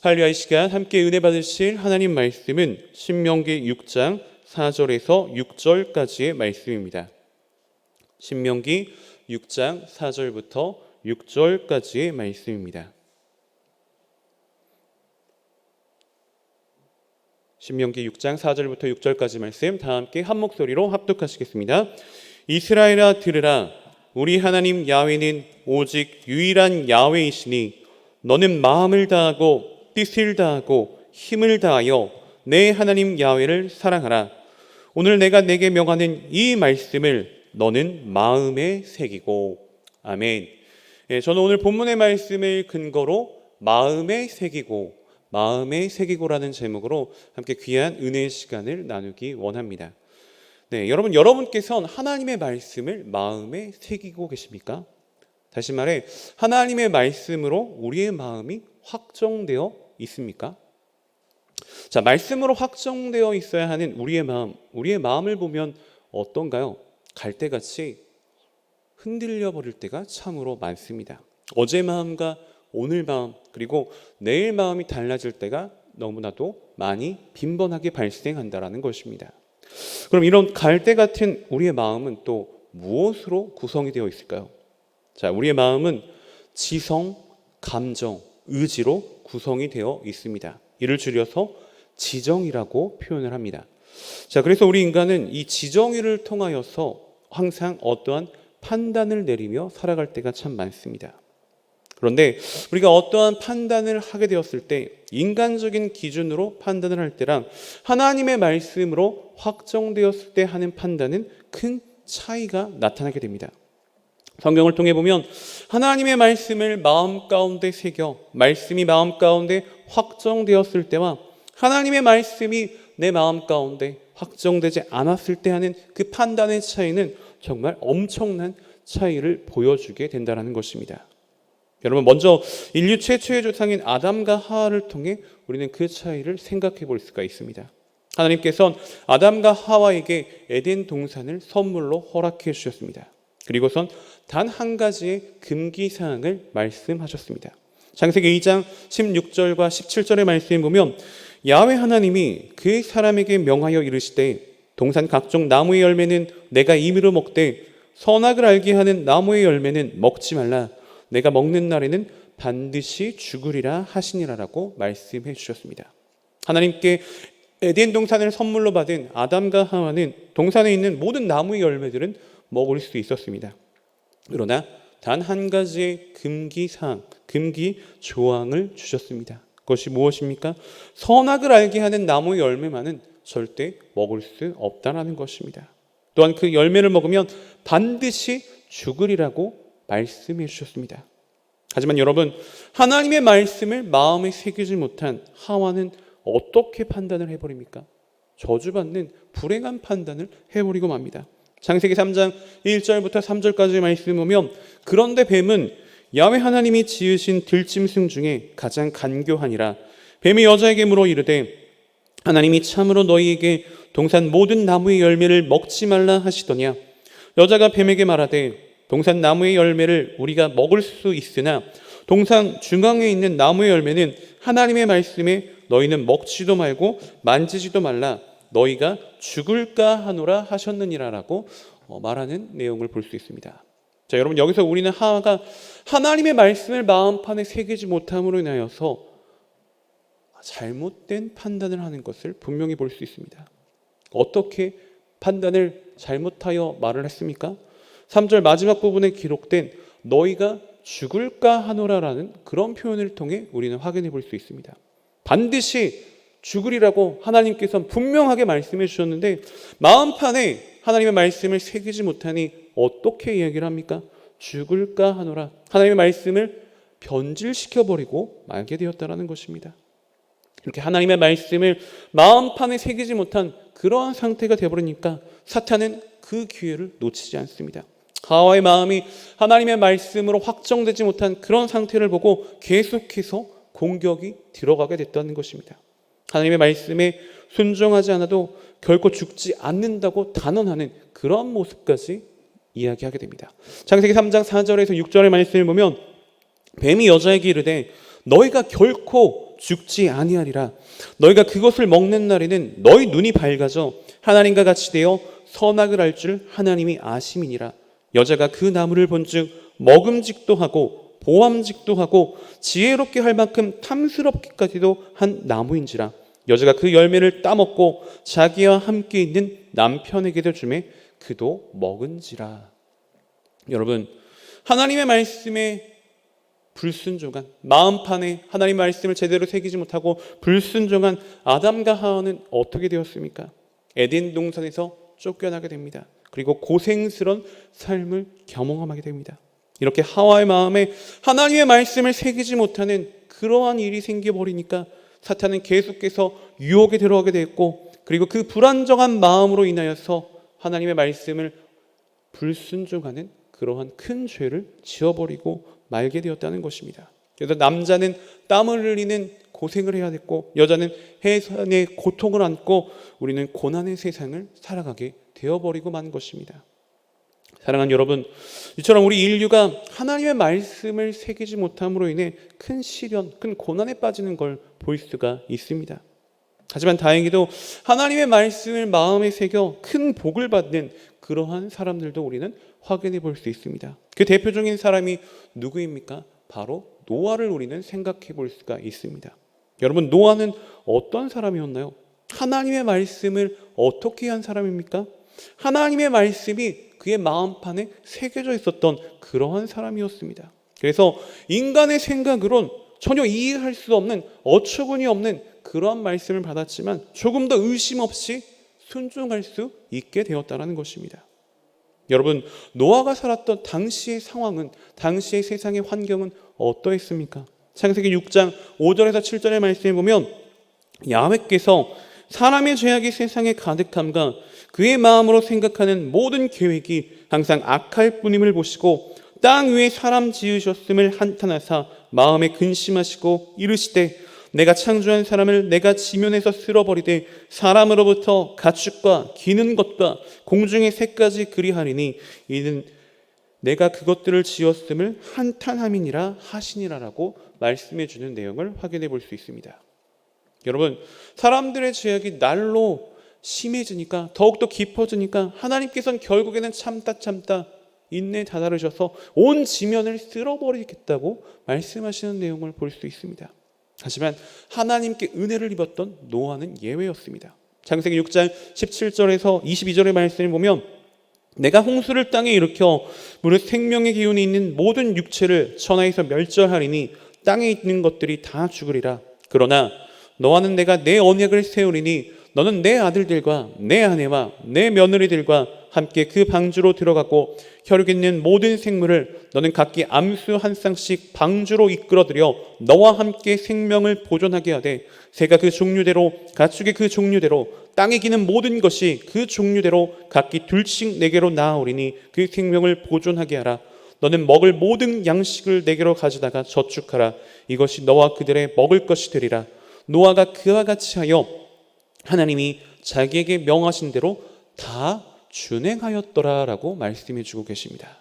할렐루야. 이 시간 함께 은혜 받으실 하나님 말씀은 신명기 6장 4절에서 6절까지의 말씀입니다. 신명기 6장 4절부터 6절까지의 말씀입니다. 신명기 6장 4절부터 6절까지 말씀 다 함께 한 목소리로 합독하시겠습니다. 이스라엘아 들으라. 우리 하나님 야훼는 오직 유일한 야훼이시니 너는 마음을 다하고 뜻을 다하고 힘을 다하여 내 하나님 야훼를 사랑하라. 오늘 내가 내게 명하는 이 말씀을 너는 마음에 새기고. 아멘. 저는 오늘 본문의 말씀을 근거로 마음에 새기고라는 제목으로 함께 귀한 은혜의 시간을 나누기 원합니다. 여러분께서는 하나님의 말씀을 마음에 새기고 계십니까? 다시 말해, 하나님의 말씀으로 우리의 마음이 확정되어 있습니까? 자, 말씀으로 확정되어 있어야 하는 우리의 마음을 보면 어떤가요? 갈대같이 흔들려 버릴 때가 참으로 많습니다. 어제 마음과 오늘 마음, 그리고 내일 마음이 달라질 때가 너무나도 많이 빈번하게 발생한다는 것입니다. 그럼 이런 갈대 같은 우리의 마음은 또 무엇으로 구성이 되어 있을까요? 자, 우리의 마음은 지성, 감정, 의지로 구성이 되어 있습니다. 이를 줄여서 지정이라고 표현을 합니다. 자, 그래서 우리 인간은 이 지정의를 통하여서 항상 어떠한 판단을 내리며 살아갈 때가 참 많습니다. 그런데 우리가 어떠한 판단을 하게 되었을 때 인간적인 기준으로 판단을 할 때랑 하나님의 말씀으로 확정되었을 때 하는 판단은 큰 차이가 나타나게 됩니다. 성경을 통해 보면 하나님의 말씀을 마음 가운데 새겨 말씀이 마음 가운데 확정되었을 때와 하나님의 말씀이 내 마음 가운데 확정되지 않았을 때 하는 그 판단의 차이는 정말 엄청난 차이를 보여주게 된다는 것입니다. 여러분, 먼저 인류 최초의 조상인 아담과 하와를 통해 우리는 그 차이를 생각해 볼 수가 있습니다. 하나님께서는 아담과 하와에게 에덴 동산을 선물로 허락해 주셨습니다. 그리고선 단 한 가지의 금기사항을 말씀하셨습니다. 창세기 2장 16절과 17절의 말씀에 보면 야훼 하나님이 그 사람에게 명하여 이르시되 동산 각종 나무의 열매는 내가 임의로 먹되 선악을 알게 하는 나무의 열매는 먹지 말라. 내가 먹는 날에는 반드시 죽으리라 하시니라라고 말씀해 주셨습니다. 하나님께 에덴 동산을 선물로 받은 아담과 하와는 동산에 있는 모든 나무의 열매들은 먹을 수 있었습니다. 그러나 단 한 가지의 금기 조항을 주셨습니다. 그것이 무엇입니까? 선악을 알게 하는 나무의 열매만은 절대 먹을 수 없다는 것입니다. 또한 그 열매를 먹으면 반드시 죽으리라고 말씀해 주셨습니다. 하지만 여러분, 하나님의 말씀을 마음에 새기지 못한 하와는 어떻게 판단을 해버립니까? 저주받는 불행한 판단을 해버리고 맙니다. 창세기 3장 1절부터 3절까지 말씀 보면 그런데 뱀은 야훼 하나님이 지으신 들짐승 중에 가장 간교하니라. 뱀이 여자에게 물어 이르되 하나님이 참으로 너희에게 동산 모든 나무의 열매를 먹지 말라 하시더냐. 여자가 뱀에게 말하되 동산 나무의 열매를 우리가 먹을 수 있으나 동산 중앙에 있는 나무의 열매는 하나님의 말씀에 너희는 먹지도 말고 만지지도 말라. 너희가 죽을까 하노라 하셨느니라라고 말하는 내용을 볼 수 있습니다. 자, 여러분, 여기서 우리는 하와가 하나님의 말씀을 마음판에 새기지 못함으로 인하여서 잘못된 판단을 하는 것을 분명히 볼 수 있습니다. 어떻게 판단을 잘못하여 말을 했습니까? 3절 마지막 부분에 기록된 너희가 죽을까 하노라라는 그런 표현을 통해 우리는 확인해 볼 수 있습니다. 반드시 죽으리라고 하나님께서 분명하게 말씀해 주셨는데 마음판에 하나님의 말씀을 새기지 못하니 어떻게 이야기를 합니까? 죽을까 하노라. 하나님의 말씀을 변질시켜버리고 말게 되었다는 것입니다. 이렇게 하나님의 말씀을 마음판에 새기지 못한 그러한 상태가 되어버리니까 사탄은 그 기회를 놓치지 않습니다. 하와의 마음이 하나님의 말씀으로 확정되지 못한 그런 상태를 보고 계속해서 공격이 들어가게 됐다는 것입니다. 하나님의 말씀에 순종하지 않아도 결코 죽지 않는다고 단언하는 그런 모습까지 이야기하게 됩니다. 창세기 3장 4절에서 6절의 말씀을 보면 뱀이 여자에게 이르되 너희가 결코 죽지 아니하리라. 너희가 그것을 먹는 날에는 너희 눈이 밝아져 하나님과 같이 되어 선악을 알 줄 하나님이 아심이니라. 여자가 그 나무를 본즉 먹음직도 하고 보암직도 하고 지혜롭게 할 만큼 탐스럽기까지도 한 나무인지라. 여자가 그 열매를 따먹고 자기와 함께 있는 남편에게도 주매 그도 먹은지라. 여러분, 하나님의 말씀에 불순종한, 마음판에 하나님 말씀을 제대로 새기지 못하고 불순종한 아담과 하와는 어떻게 되었습니까? 에덴 동산에서 쫓겨나게 됩니다. 그리고 고생스러운 삶을 경험하게 됩니다. 이렇게 하와의 마음에 하나님의 말씀을 새기지 못하는 그러한 일이 생겨버리니까 사탄은 계속해서 유혹에 들어가게 됐고, 그리고 그 불안정한 마음으로 인하여서 하나님의 말씀을 불순종하는 그러한 큰 죄를 지어버리고 말게 되었다는 것입니다. 그래서 남자는 땀을 흘리는 고생을 해야 됐고, 여자는 해산의 고통을 안고 우리는 고난의 세상을 살아가게 되어버리고 만 것입니다. 사랑하는 여러분, 이처럼 우리 인류가 하나님의 말씀을 새기지 못함으로 인해 큰 시련, 큰 고난에 빠지는 걸 볼 수가 있습니다. 하지만 다행히도 하나님의 말씀을 마음에 새겨 큰 복을 받는 그러한 사람들도 우리는 확인해 볼 수 있습니다. 그 대표적인 사람이 누구입니까? 바로 노아를 우리는 생각해 볼 수가 있습니다. 여러분, 노아는 어떤 사람이었나요? 하나님의 말씀을 어떻게 한 사람입니까? 하나님의 말씀이 그의 마음판에 새겨져 있었던 그러한 사람이었습니다. 그래서 인간의 생각으론 전혀 이해할 수 없는, 어처구니 없는 그러한 말씀을 받았지만 조금 더 의심 없이 순종할 수 있게 되었다는 것입니다. 여러분, 노아가 살았던 당시의 상황은, 당시의 세상의 환경은 어떠했습니까? 창세기 6장 5절에서 7절의 말씀에 보면 야훼께서 사람의 죄악이 세상에 가득함과 그의 마음으로 생각하는 모든 계획이 항상 악할 뿐임을 보시고 땅 위에 사람 지으셨음을 한탄하사 마음에 근심하시고 이르시되 내가 창조한 사람을 내가 지면에서 쓸어버리되 사람으로부터 가축과 기는 것과 공중의 새까지 그리하리니 이는 내가 그것들을 지었음을 한탄함이니라 하시니라라고 말씀해 주는 내용을 확인해 볼 수 있습니다. 여러분, 사람들의 죄악이 날로 심해지니까, 더욱더 깊어지니까 하나님께서는 결국에는 참다 인내 다다르셔서 온 지면을 쓸어버리겠다고 말씀하시는 내용을 볼 수 있습니다. 하지만 하나님께 은혜를 입었던 노아는 예외였습니다. 창세기 6장 17절에서 22절의 말씀을 보면 내가 홍수를 땅에 일으켜 무릇 생명의 기운이 있는 모든 육체를 천하에서 멸절하리니 땅에 있는 것들이 다 죽으리라. 그러나 너와는 내가 내 언약을 세우리니 너는 내 아들들과 내 아내와 내 며느리들과 함께 그 방주로 들어가고 혈육 있는 모든 생물을 너는 각기 암수 한 쌍씩 방주로 이끌어들여 너와 함께 생명을 보존하게 하되 새가 그 종류대로 가축이 그 종류대로 땅에 기는 모든 것이 그 종류대로 각기 둘씩 내게로 나아오리니 그 생명을 보존하게 하라. 너는 먹을 모든 양식을 내게로 가져다가 저축하라. 이것이 너와 그들의 먹을 것이 되리라. 노아가 그와 같이 하여 하나님이 자기에게 명하신 대로 다 준행하였더라라고 말씀해 주고 계십니다.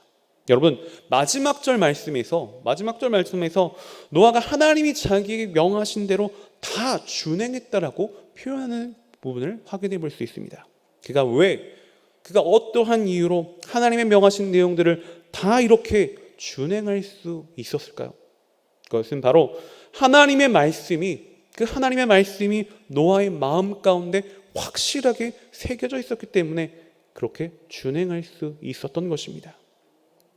여러분, 마지막 절 말씀에서 노아가 하나님이 자기에게 명하신 대로 다 준행했다라고 표현하는 부분을 확인해 볼 수 있습니다. 그가 어떠한 이유로 하나님의 명하신 내용들을 다 이렇게 준행할 수 있었을까요? 그것은 바로 하나님의 말씀이 노아의 마음 가운데 확실하게 새겨져 있었기 때문에 그렇게 준행할 수 있었던 것입니다.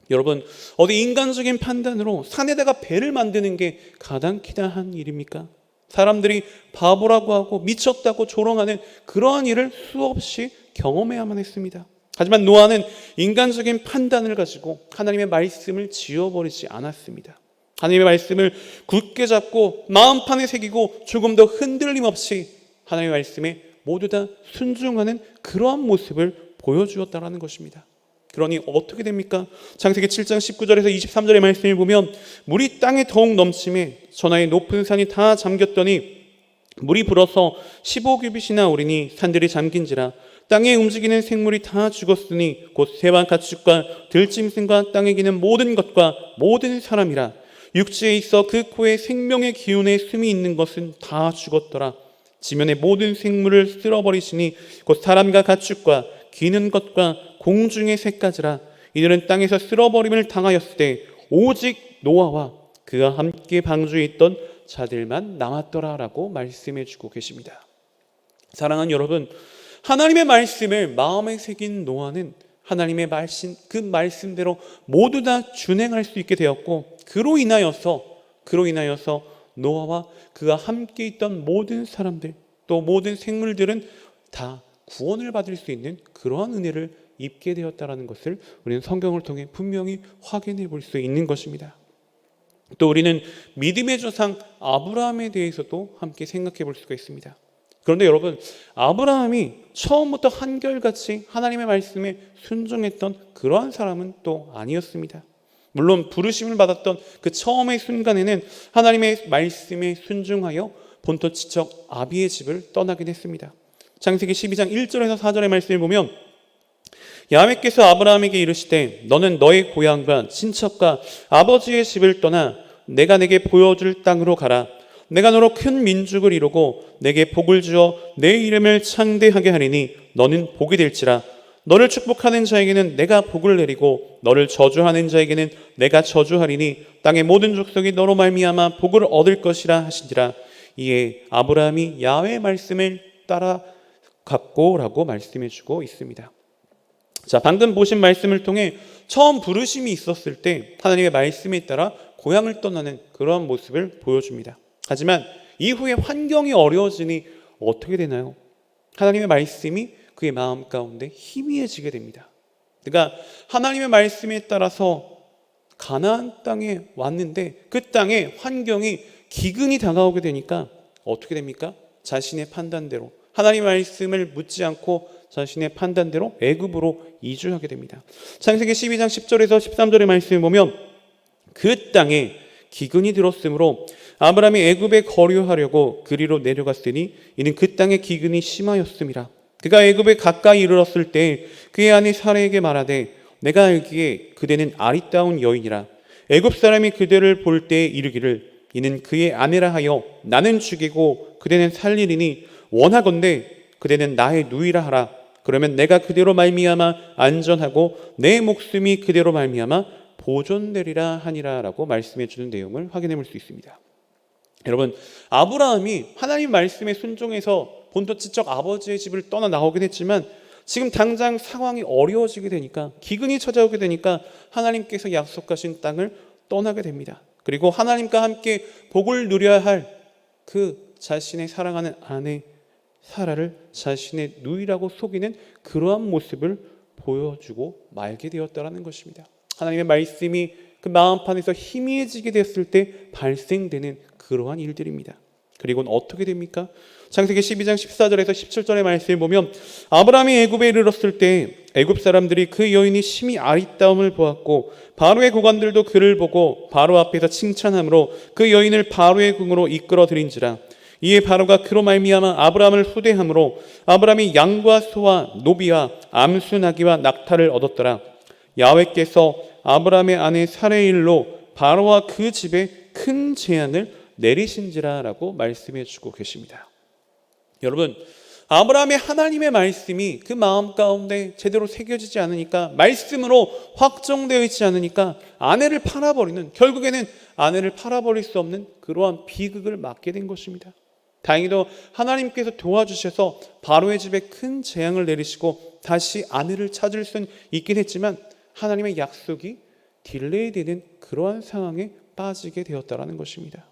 여러분, 어디 인간적인 판단으로 산에다가 배를 만드는 게 가당키나 한 일입니까? 사람들이 바보라고 하고 미쳤다고 조롱하는 그러한 일을 수없이 경험해야만 했습니다. 하지만 노아는 인간적인 판단을 가지고 하나님의 말씀을 지워버리지 않았습니다. 하나님의 말씀을 굳게 잡고 마음판에 새기고 조금 더 흔들림 없이 하나님의 말씀에 모두 다 순종하는 그러한 모습을 보여주었다는 것입니다. 그러니 어떻게 됩니까? 창세기 7장 19절에서 23절의 말씀을 보면 물이 땅에 더욱 넘침에 전하의 높은 산이 다 잠겼더니 물이 불어서 15규빗이나 오르니 산들이 잠긴지라. 땅에 움직이는 생물이 다 죽었으니 곧 새와 가축과 들짐승과 땅에 기는 모든 것과 모든 사람이라. 육지에 있어 그 코에 생명의 기운의 숨이 있는 것은 다 죽었더라. 지면의 모든 생물을 쓸어버리시니 곧 사람과 가축과 기는 것과 공중의 새까지라. 이들은 땅에서 쓸어버림을 당하였을 때 오직 노아와 그가 함께 방주에 있던 자들만 남았더라라고 말씀해 주고 계십니다. 사랑하는 여러분, 하나님의 말씀을 마음에 새긴 노아는 하나님의 말씀, 그 말씀대로 모두 다 준행할 수 있게 되었고, 그로 인하여서 노아와 그가 함께 있던 모든 사람들, 또 모든 생물들은 다 구원을 받을 수 있는 그러한 은혜를 입게 되었다라는 것을 우리는 성경을 통해 분명히 확인해 볼 수 있는 것입니다. 또 우리는 믿음의 조상 아브라함에 대해서도 함께 생각해 볼 수가 있습니다. 그런데 여러분, 아브라함이 처음부터 한결같이 하나님의 말씀에 순종했던 그러한 사람은 또 아니었습니다. 물론 부르심을 받았던 그 처음의 순간에는 하나님의 말씀에 순종하여 본토 지척 아비의 집을 떠나긴 했습니다. 창세기 12장 1절에서 4절의 말씀을 보면 야훼께서 아브라함에게 이르시되 너는 너의 고향과 친척과 아버지의 집을 떠나 내가 내게 보여줄 땅으로 가라. 내가 너로 큰 민족을 이루고 내게 복을 주어 내 이름을 창대하게 하리니 너는 복이 될지라. 너를 축복하는 자에게는 내가 복을 내리고 너를 저주하는 자에게는 내가 저주하리니 땅의 모든 족속이 너로 말미암아 복을 얻을 것이라 하시니라. 이에 아브라함이 야훼의 말씀을 따라갔고라고 말씀해 주고 있습니다. 자, 방금 보신 말씀을 통해 처음 부르심이 있었을 때 하나님의 말씀에 따라 고향을 떠나는 그러한 모습을 보여줍니다. 하지만 이후에 환경이 어려워지니 어떻게 되나요? 하나님의 말씀이 그의 마음 가운데 희미해지게 됩니다. 그러니까 하나님의 말씀에 따라서 가나안 땅에 왔는데 그 땅의 환경이 기근이 다가오게 되니까 어떻게 됩니까? 자신의 판단대로 하나님의 말씀을 묻지 않고 자신의 판단대로 애굽으로 이주하게 됩니다. 창세기 12장 10절에서 13절의 말씀을 보면 그 땅에 기근이 들었으므로 아브라함이 애굽에 거류하려고 그리로 내려갔으니 이는 그 땅에 기근이 심하였음이라. 그가 애굽에 가까이 이르렀을 때 그의 아내 사라에게 말하되 내가 알기에 그대는 아리따운 여인이라. 애굽 사람이 그대를 볼 때 이르기를 이는 그의 아내라 하여 나는 죽이고 그대는 살리리니 원하건대 그대는 나의 누이라 하라. 그러면 내가 그대로 말미암아 안전하고 내 목숨이 그대로 말미암아 보존되리라 하니라 라고 말씀해 주는 내용을 확인해 볼 수 있습니다. 여러분, 아브라함이 하나님 말씀에 순종해서 본토 지척 아버지의 집을 떠나 나오긴 했지만 지금 당장 상황이 어려워지게 되니까 기근이 찾아오게 되니까 하나님께서 약속하신 땅을 떠나게 됩니다. 그리고 하나님과 함께 복을 누려야 할 그 자신의 사랑하는 아내 사라를 자신의 누이라고 속이는 그러한 모습을 보여주고 말게 되었다는 것입니다. 하나님의 말씀이 그 마음판에서 희미해지게 됐을 때 발생되는 그러한 일들입니다. 그리고는 어떻게 됩니까? 창세기 12장 14절에서 17절의 말씀을 보면 아브라함이 애굽에 이르렀을 때 애굽 사람들이 그 여인이 심히 아리따움을 보았고 바로의 고관들도 그를 보고 바로 앞에서 칭찬함으로 그 여인을 바로의 궁으로 이끌어 들인지라. 이에 바로가 그로 말미암아 아브라함을 후대함으로 아브라함이 양과 소와 노비와 암수 나귀와 낙타를 얻었더라. 야훼께서 아브라함의 아내 사라의 일로 바로와 그 집에 큰 재앙을 내리신지라라고 말씀해 주고 계십니다. 여러분, 아브라함의 하나님의 말씀이 그 마음 가운데 제대로 새겨지지 않으니까, 말씀으로 확정되어 있지 않으니까 아내를 팔아버리는, 결국에는 아내를 팔아버릴 수 없는 그러한 비극을 맞게 된 것입니다. 다행히도 하나님께서 도와주셔서 바로의 집에 큰 재앙을 내리시고 다시 아내를 찾을 수는 있긴 했지만 하나님의 약속이 딜레이되는 그러한 상황에 빠지게 되었다는 것입니다.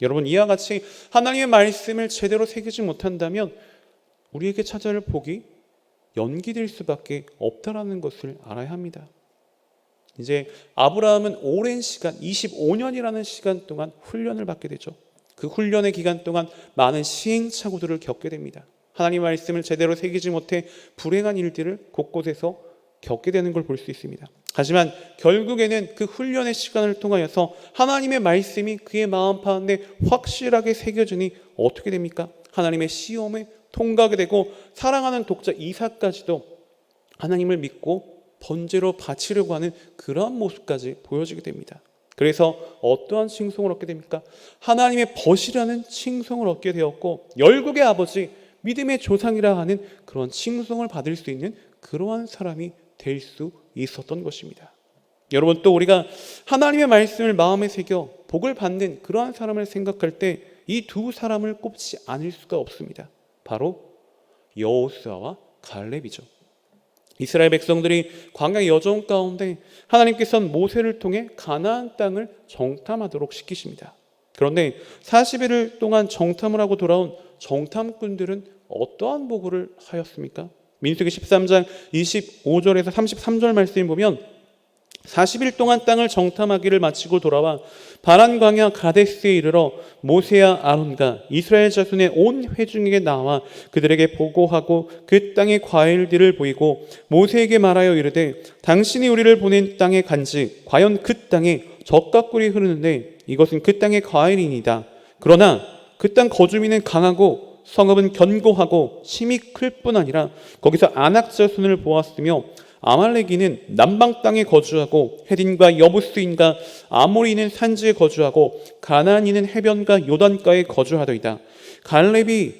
여러분, 이와 같이 하나님의 말씀을 제대로 새기지 못한다면 우리에게 찾아올 복이 연기될 수밖에 없다는 것을 알아야 합니다. 이제 아브라함은 오랜 시간, 25년이라는 시간 동안 훈련을 받게 되죠. 그 훈련의 기간 동안 많은 시행착오들을 겪게 됩니다. 하나님의 말씀을 제대로 새기지 못해 불행한 일들을 곳곳에서 겪게 되는 걸 볼 수 있습니다. 하지만 결국에는 그 훈련의 시간을 통하여서 하나님의 말씀이 그의 마음 가운데 확실하게 새겨지니 어떻게 됩니까? 하나님의 시험에 통과하게 되고 사랑하는 독자 이삭까지도 하나님을 믿고 번제로 바치려고 하는 그러한 모습까지 보여지게 됩니다. 그래서 어떠한 칭송을 얻게 됩니까? 하나님의 벗이라는 칭송을 얻게 되었고 열국의 아버지, 믿음의 조상이라 하는 그런 칭송을 받을 수 있는 그러한 사람이 될 수 있었던 것입니다. 여러분, 또 우리가 하나님의 말씀을 마음에 새겨 복을 받는 그러한 사람을 생각할 때 이 두 사람을 꼽지 않을 수가 없습니다. 바로 여호수아와 갈렙이죠. 이스라엘 백성들이 광야 여정 가운데 하나님께서는 모세를 통해 가나안 땅을 정탐하도록 시키십니다. 그런데 40일 동안 정탐을 하고 돌아온 정탐꾼들은 어떠한 보고를 하였습니까? 민수기 13장 25절에서 33절 말씀을 보면 40일 동안 땅을 정탐하기를 마치고 돌아와 바란 광야 가데스에 이르러 모세와 아론과 이스라엘 자손의 온 회중에게 나와 그들에게 보고하고 그 땅의 과일들을 보이고 모세에게 말하여 이르되 당신이 우리를 보낸 땅에 간지 과연 그 땅에 젖과 꿀이 흐르는데 이것은 그 땅의 과일이니이다. 그러나 그 땅 거주민은 강하고 성읍은 견고하고 힘이 클 뿐 아니라 거기서 아낙 자손을 보았으며 아말렉인은 남방 땅에 거주하고 헤딘과 여부스인과 아모리인은 산지에 거주하고 가나안인은 해변과 요단가에 거주하더이다. 갈렙이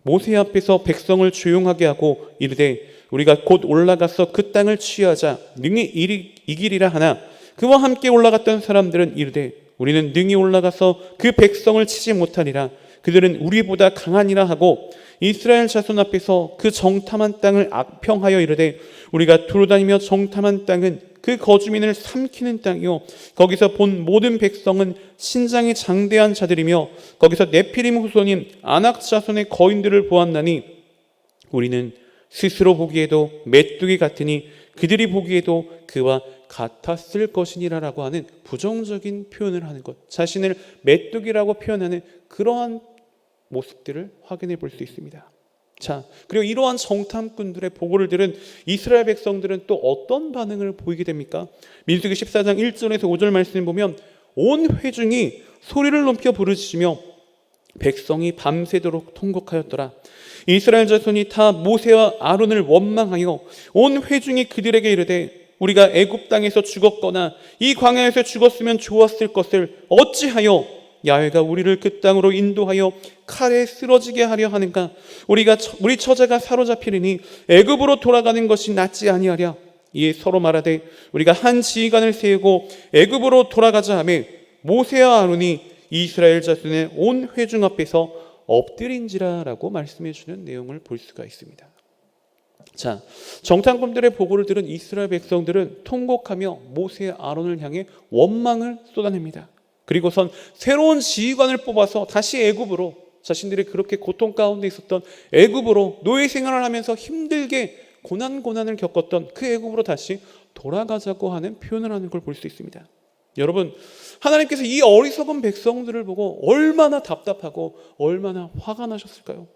모세 앞에서 백성을 조용하게 하고 이르되 우리가 곧 올라가서 그 땅을 취하자 능히 이기리라 하나 그와 함께 올라갔던 사람들은 이르되 우리는 능히 올라가서 그 백성을 치지 못하리라. 그들은 우리보다 강하니라 하고 이스라엘 자손 앞에서 그 정탐한 땅을 악평하여 이르되 우리가 두루다니며 정탐한 땅은 그 거주민을 삼키는 땅이요 거기서 본 모든 백성은 신장이 장대한 자들이며 거기서 네피림 후손인 아낙 자손의 거인들을 보았나니 우리는 스스로 보기에도 메뚜기 같으니 그들이 보기에도 그와 같았을 것이니라라고 하는 부정적인 표현을 하는 것, 자신을 메뚜기라고 표현하는 그러한 모습들을 확인해 볼 수 있습니다. 자, 그리고 이러한 정탐꾼들의 보고를 들은 이스라엘 백성들은 또 어떤 반응을 보이게 됩니까? 민수기 14장 1절에서 5절 말씀을 보면 온 회중이 소리를 높여 부르짖으며 백성이 밤새도록 통곡하였더라. 이스라엘 자손이 다 모세와 아론을 원망하여 온 회중이 그들에게 이르되 우리가 애굽 땅에서 죽었거나 이 광야에서 죽었으면 좋았을 것을 어찌하여 야훼가 우리를 그 땅으로 인도하여 칼에 쓰러지게 하려 하는가? 우리 처자가 사로잡히리니 애굽으로 돌아가는 것이 낫지 아니하랴. 이에 서로 말하되 우리가 한 지휘관을 세우고 애굽으로 돌아가자 하매 모세와 아론이 이스라엘 자손의 온 회중 앞에서 엎드린지라라고 말씀해 주는 내용을 볼 수가 있습니다. 자, 정탐꾼들의 보고를 들은 이스라엘 백성들은 통곡하며 모세 아론을 향해 원망을 쏟아냅니다. 그리고선 새로운 지휘관을 뽑아서 다시 애굽으로, 자신들이 그렇게 고통 가운데 있었던 애굽으로 노예 생활을 하면서 힘들게 고난을 겪었던 그 애굽으로 다시 돌아가자고 하는 표현을 하는 걸 볼 수 있습니다. 여러분, 하나님께서 이 어리석은 백성들을 보고 얼마나 답답하고 얼마나 화가 나셨을까요?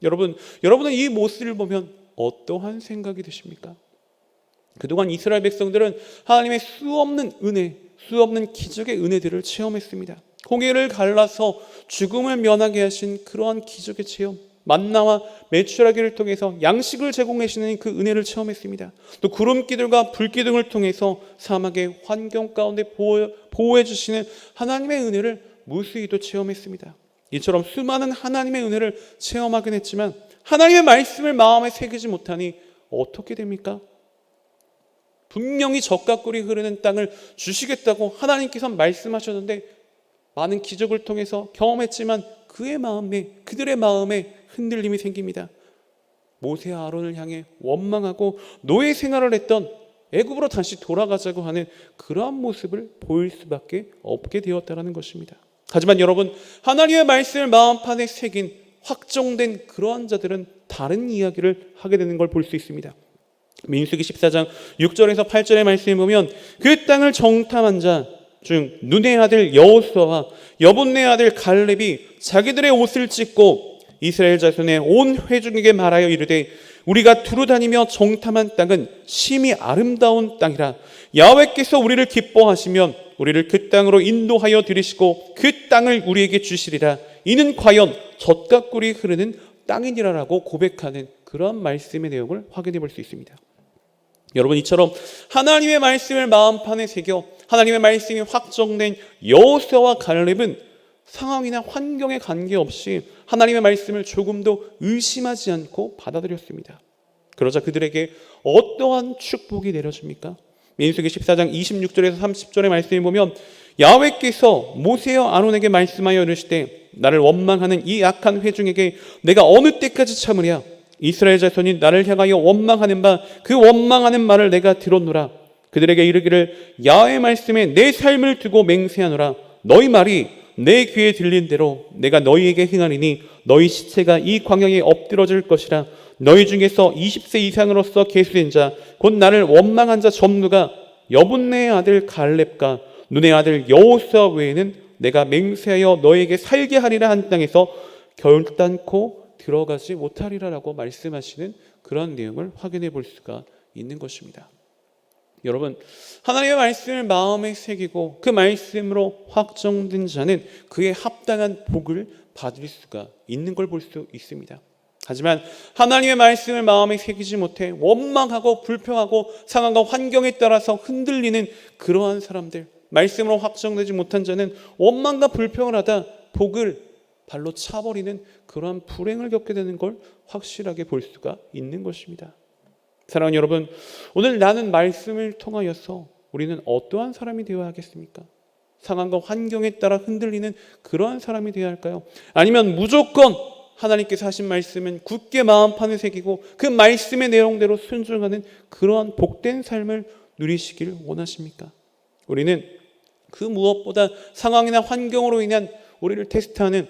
여러분은 이 모습을 보면 어떠한 생각이 드십니까? 그동안 이스라엘 백성들은 하나님의 수없는 은혜, 수없는 기적의 은혜들을 체험했습니다. 홍해를 갈라서 죽음을 면하게 하신 그러한 기적의 체험, 만나와 메추라기를 통해서 양식을 제공하시는 그 은혜를 체험했습니다. 또 구름기둥과 불기둥을 통해서 사막의 환경 가운데 보호해 주시는 하나님의 은혜를 무수히도 체험했습니다. 이처럼 수많은 하나님의 은혜를 체험하긴 했지만 하나님의 말씀을 마음에 새기지 못하니 어떻게 됩니까? 분명히 젖과 꿀이 흐르는 땅을 주시겠다고 하나님께서 말씀하셨는데 많은 기적을 통해서 경험했지만 그들의 마음에 흔들림이 생깁니다. 모세와 아론을 향해 원망하고 노예 생활을 했던 애굽으로 다시 돌아가자고 하는 그러한 모습을 보일 수밖에 없게 되었다는 것입니다. 하지만 여러분, 하나님의 말씀을 마음판에 새긴 확정된 그러한 자들은 다른 이야기를 하게 되는 걸 볼 수 있습니다. 민수기 14장 6절에서 8절의 말씀을 보면 그 땅을 정탐한 자 중 눈의 아들 여호수아와 여분네 아들 갈렙이 자기들의 옷을 찢고 이스라엘 자손의 온 회중에게 말하여 이르되 우리가 두루다니며 정탐한 땅은 심히 아름다운 땅이라. 야훼께서 우리를 기뻐하시면 우리를 그 땅으로 인도하여 들이시고 그 땅을 우리에게 주시리라. 이는 과연 젖과 꿀이 흐르는 땅이니라라고 고백하는 그런 말씀의 내용을 확인해 볼 수 있습니다. 여러분, 이처럼 하나님의 말씀을 마음판에 새겨 하나님의 말씀이 확정된 여호수아와 갈렙은 상황이나 환경에 관계없이 하나님의 말씀을 조금도 의심하지 않고 받아들였습니다. 그러자 그들에게 어떠한 축복이 내려집니까? 민수기 14장 26절에서 30절의 말씀을 보면 야훼께서 모세와 아론에게 말씀하여 이르시되 나를 원망하는 이 악한 회중에게 내가 어느 때까지 참으랴? 이스라엘 자손이 나를 향하여 원망하는 바 그 원망하는 말을 내가 들었노라. 그들에게 이르기를 야훼의 말씀에 내 삶을 두고 맹세하노라. 너희 말이 내 귀에 들린 대로 내가 너희에게 행하리니 너희 시체가 이 광야에 엎드러질 것이라. 너희 중에서 20세 이상으로서 계수된 자 곧 나를 원망한 자 전무가 여분네의 아들 갈렙과 눈의 아들 여호수아 외에는 내가 맹세하여 너에게 살게 하리라 한 땅에서 결단코 들어가지 못하리라라고 말씀하시는 그런 내용을 확인해 볼 수가 있는 것입니다. 여러분, 하나님의 말씀을 마음에 새기고 그 말씀으로 확정된 자는 그에 합당한 복을 받을 수가 있는 걸 볼 수 있습니다. 하지만 하나님의 말씀을 마음에 새기지 못해 원망하고 불평하고 상황과 환경에 따라서 흔들리는 그러한 사람들, 말씀으로 확정되지 못한 자는 원망과 불평을 하다 복을 발로 차버리는 그러한 불행을 겪게 되는 걸 확실하게 볼 수가 있는 것입니다. 사랑하는 여러분, 오늘 나는 말씀을 통하여서 우리는 어떠한 사람이 되어야 하겠습니까? 상황과 환경에 따라 흔들리는 그러한 사람이 되어야 할까요? 아니면 무조건 하나님께서 하신 말씀은 굳게 마음판에 새기고 그 말씀의 내용대로 순종하는 그러한 복된 삶을 누리시길 원하십니까? 우리는 그 무엇보다 상황이나 환경으로 인한 우리를 테스트하는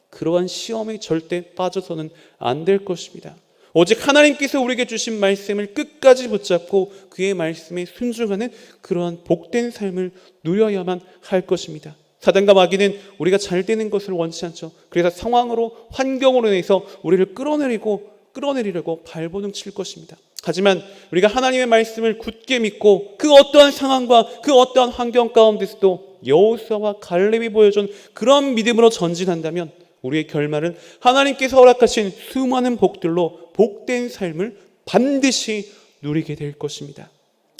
그러한 시험에 절대 빠져서는 안 될 것입니다. 오직 하나님께서 우리에게 주신 말씀을 끝까지 붙잡고 그의 말씀에 순종하는 그러한 복된 삶을 누려야만 할 것입니다. 사단과 마귀는 우리가 잘 되는 것을 원치 않죠. 그래서 상황으로 환경으로 인해서 우리를 끌어내리려고 발버둥 칠 것입니다. 하지만 우리가 하나님의 말씀을 굳게 믿고 그 어떠한 상황과 그 어떠한 환경 가운데서도 여호수아와 갈렙이 보여준 그런 믿음으로 전진한다면 우리의 결말은 하나님께서 허락하신 수많은 복들로 복된 삶을 반드시 누리게 될 것입니다.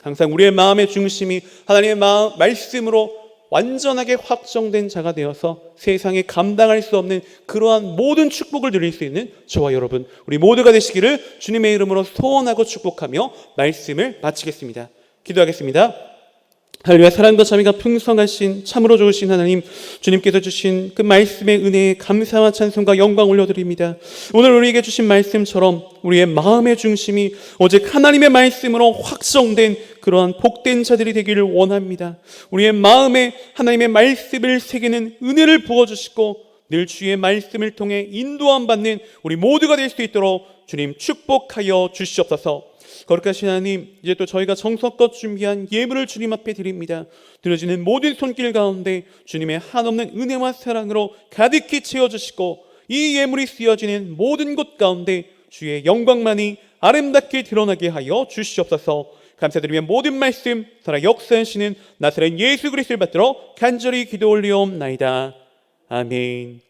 항상 우리의 마음의 중심이 하나님의 말씀으로 완전하게 확정된 자가 되어서 세상에 감당할 수 없는 그러한 모든 축복을 누릴 수 있는 저와 여러분, 우리 모두가 되시기를 주님의 이름으로 소원하고 축복하며 말씀을 마치겠습니다. 기도하겠습니다. 할렐루야. 사랑과 자비가 풍성하신 참으로 좋으신 하나님, 주님께서 주신 그 말씀의 은혜에 감사와 찬송과 영광 올려드립니다. 오늘 우리에게 주신 말씀처럼 우리의 마음의 중심이 오직 하나님의 말씀으로 확정된 그러한 복된 자들이 되기를 원합니다. 우리의 마음에 하나님의 말씀을 새기는 은혜를 부어주시고 늘 주의 말씀을 통해 인도함 받는 우리 모두가 될 수 있도록 주님 축복하여 주시옵소서. 거룩하신 하나님, 이제 또 저희가 정성껏 준비한 예물을 주님 앞에 드립니다. 들어지는 모든 손길 가운데 주님의 한없는 은혜와 사랑으로 가득히 채워주시고 이 예물이 쓰여지는 모든 곳 가운데 주의 영광만이 아름답게 드러나게 하여 주시옵소서. 감사드리며 모든 말씀 살아 역사하시는 나사렛 예수 그리스도를 받들어 간절히 기도 올리옵나이다. 아멘.